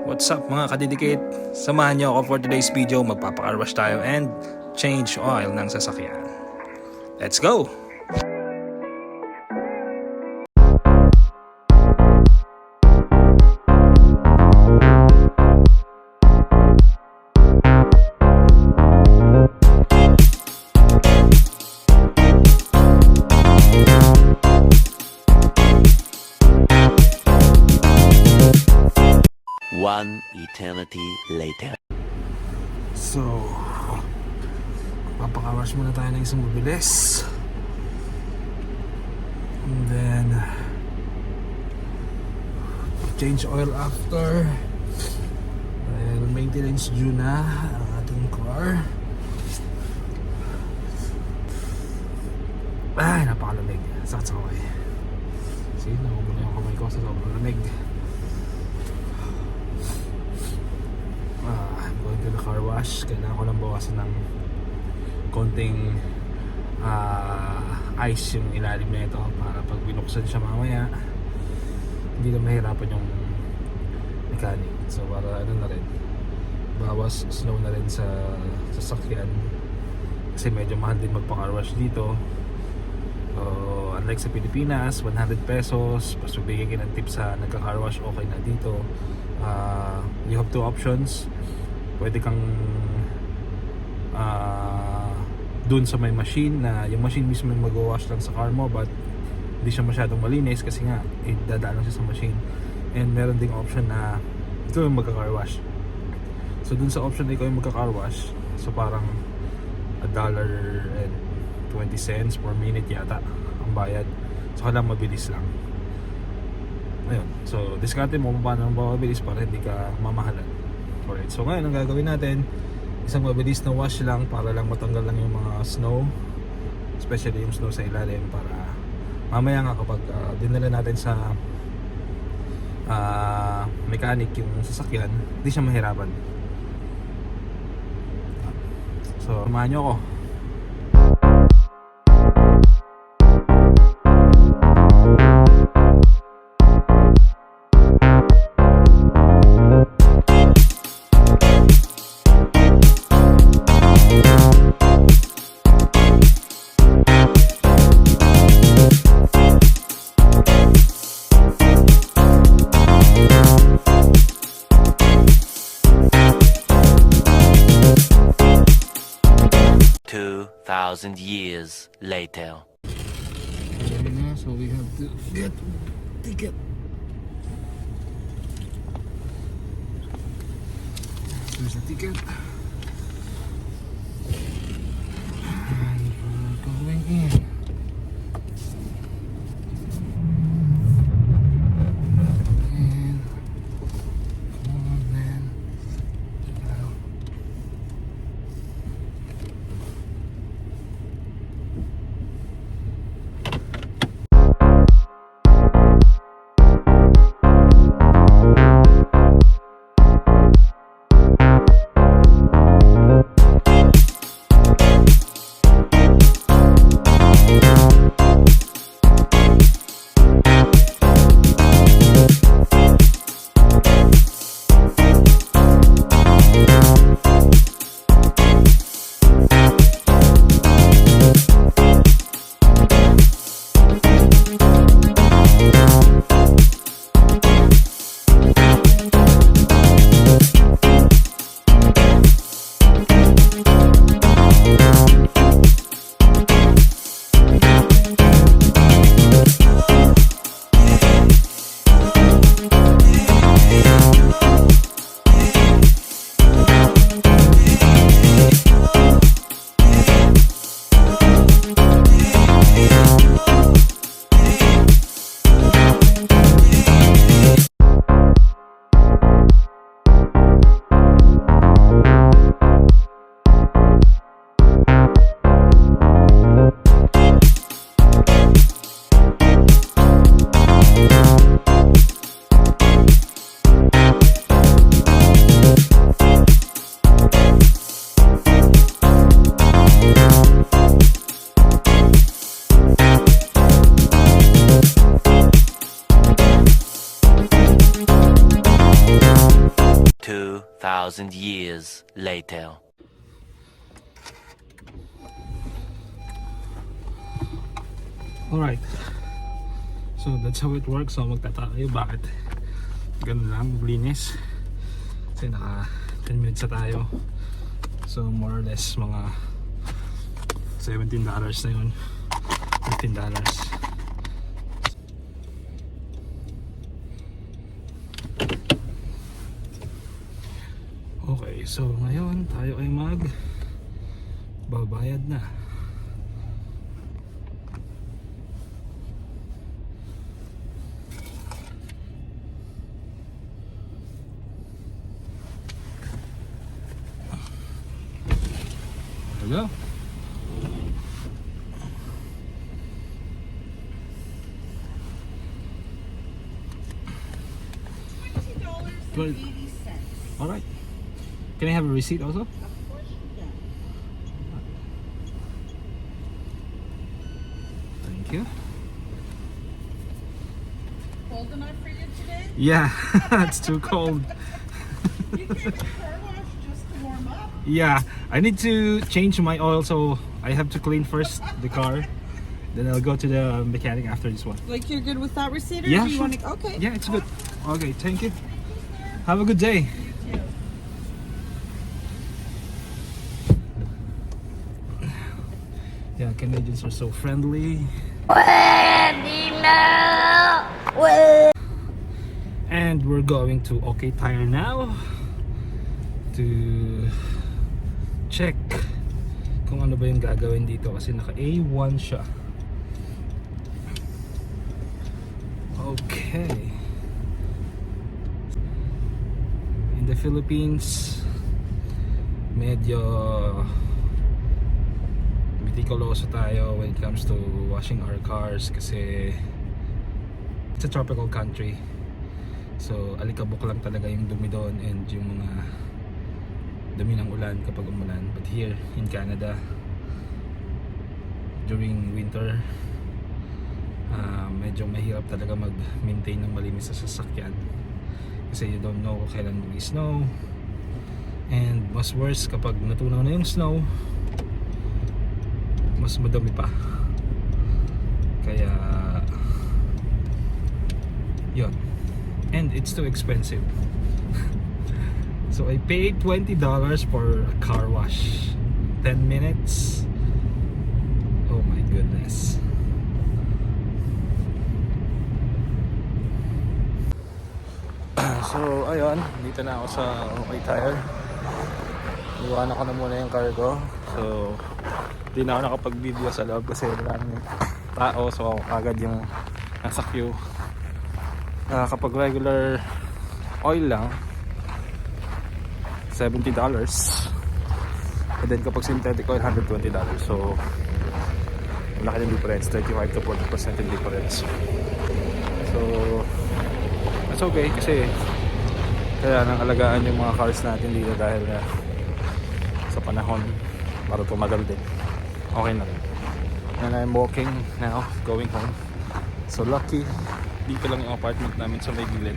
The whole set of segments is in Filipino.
What's up mga kadidikit? Samahan niyo ako for today's video. Magpapa-car wash tayo and change oil ng sasakyan. Let's go! One eternity later. So, papakawash muna tayo ng isang mabilis. And then, change oil after. Dahil maintenance due na ang ating car. Ay, napakalamig. Sakit sa kamay. See, nakumula yung kamay ko sa sobrang lamig. I'm going to the car wash. Kailangan ko lang bawasan ng konting ice yung ilalim na ito para pag binuksan siya mamaya hindi na mahirapan yung mechanic. So para ano na rin, bawas slow na rin sa sasakyan kasi medyo mahal din magpa-car wash dito. Unlike sa Pilipinas, 100 pesos plus magbigay ka ng tip sa nagka-car wash, okay na dito. You have two options. Pwede kang dun sa may machine na yung machine mismo yung mag-wash lang sa car mo, but hindi siya masyadong malinis kasi nga dadaan lang siya sa machine. And meron ding option na ikaw yung magka-car wash. So dun sa option na ikaw yung magka-car wash, so parang $1.20 per minute yata ang bayad. So kailangan mabilis lang. Ayun. So, diskarte mo kung paano mabilis para hindi ka mamahalan. Alright. So, ngayon, ang gagawin natin, isang mabilis na wash lang para lang matanggal lang yung mga snow. Especially yung snow sa ilalim para mamaya nga kapag dinala natin sa mechanic yung sasakyan, hindi siya mahirapan. So, samahan nyo ako. Years later. So we have to get ticket. There's the ticket. And we're going in. 2,000 years later. Alright. So that's how it works. So magtataka kayo bakit ganun lang maglinis. Kasi naka 10 minutes na tayo. So more or less mga $17 na yun. $15. Okay, so ngayon tayo ay babayad na. Hello? $20.80. Alright. Can I have a receipt also? Of course you can. Thank you. Cold enough for you today? Yeah, it's too cold. You came to the car wash just to warm up. Yeah, I need to change my oil, so I have to clean first the car. Then I'll go to the mechanic after this one. Like you're good with that receipt, or Yeah, do you sure. want to? Okay. Yeah, it's good. Okay, thank you. Have a good day. You too. Yeah, Canadians are so friendly. And we're going to OK Tire now to check kung ano ba yung gagawin dito kasi naka A1 siya. Okay. In the Philippines, medyo meticuloso tayo when it comes to washing our cars kasi it's a tropical country. So alikabok lang talaga yung dumi doon and yung mga dumi ng ulan kapag umulan. But here in Canada, during winter, medyo mahirap talaga mag-maintain ng malinis sa sasakyan kasi you don't know kailan mag-snow, and mas worse kapag natunaw na yung snow, mas madami pa. Kaya yun, and it's too expensive. So I paid $20 for a car wash, 10 minutes. Oh my goodness. So ayun, dito na ako sa OK Tire. Iwanan ko na muna yung car ko. So hindi na ako nakapag-video sa loob kasi maraming tao, so agad yung nasa queue. Kapag regular oil lang, $70. And then kapag synthetic oil, $120. So malaki yung difference, 35 to 40% yung difference. So that's okay kasi kaya nang alagaan yung mga cars natin dito dahil sa panahon para tumagal din. Okay na rin. And I'm walking now, going home. So lucky, dito lang yung apartment namin sa may gilid.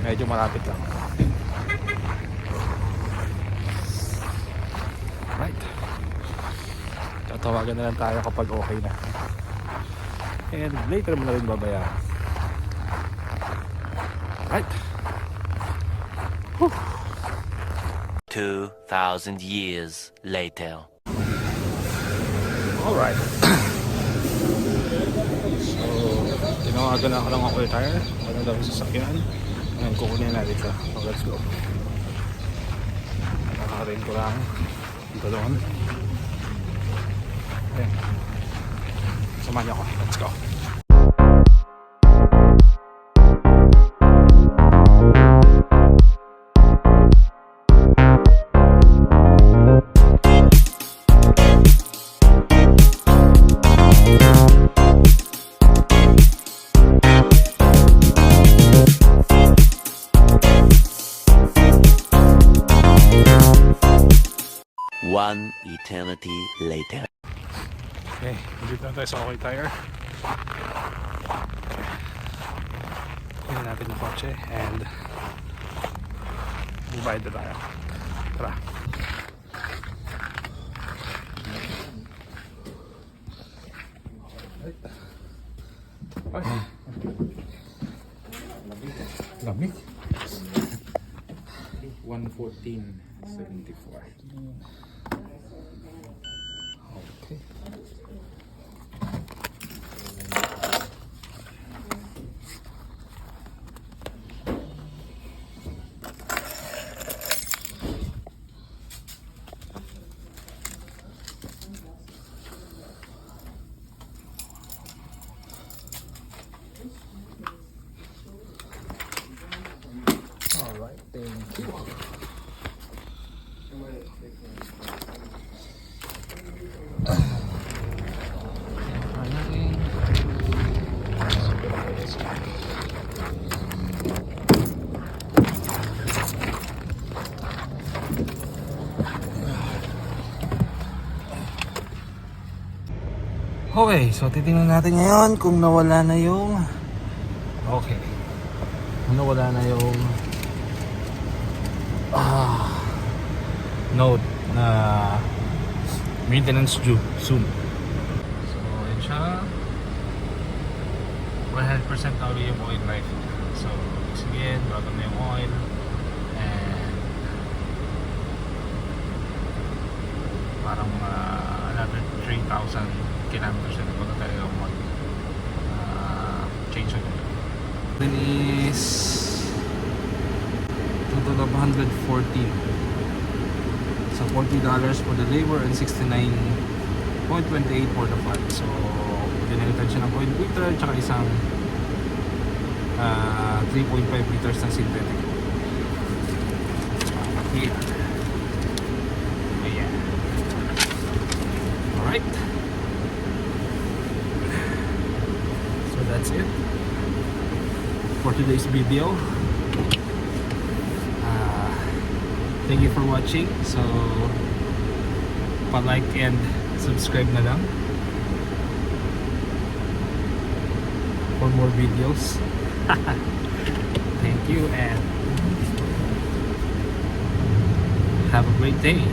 Medyo malapit lang. Right. Tatawagan na lang tayo kapag okay na. And later mo na rin babayaran. Right. 2,000 years later. Alright. So, tinawagan na ako ng OK Tire. Ano daw sa sasakyan. Ngayon kukunin natin siya. So, let's go. Nakakarin ko lang dito doon. Ayan. Samahan niyo ako. Let's go. One eternity later. Okay, dito na tayo sa OK Tire. Kunin natin yung kotse and Divide na tayo. Tara. Ay. Lamig. 114.74. Okay. Alright, thank you. Okay, so titingnan natin ngayon kung nawala na yung kung nawala na yung note na maintenance due soon. So, yun siya. 100% na uli yung oil life. So, again, bago na yung oil. And parang another 3,000 kilometers na bago tayo mag change oil. Then is total of 114. So $40 for the labor and 69.28 for the part. So dinalitan siya ng 0.8 liter tsaka isang 3.5 liters ng synthetic. Here. Ayan. Alright. So that's it for today's video. Thank you for watching. So pa-like and subscribe na lang for more videos. Thank you and have a great day.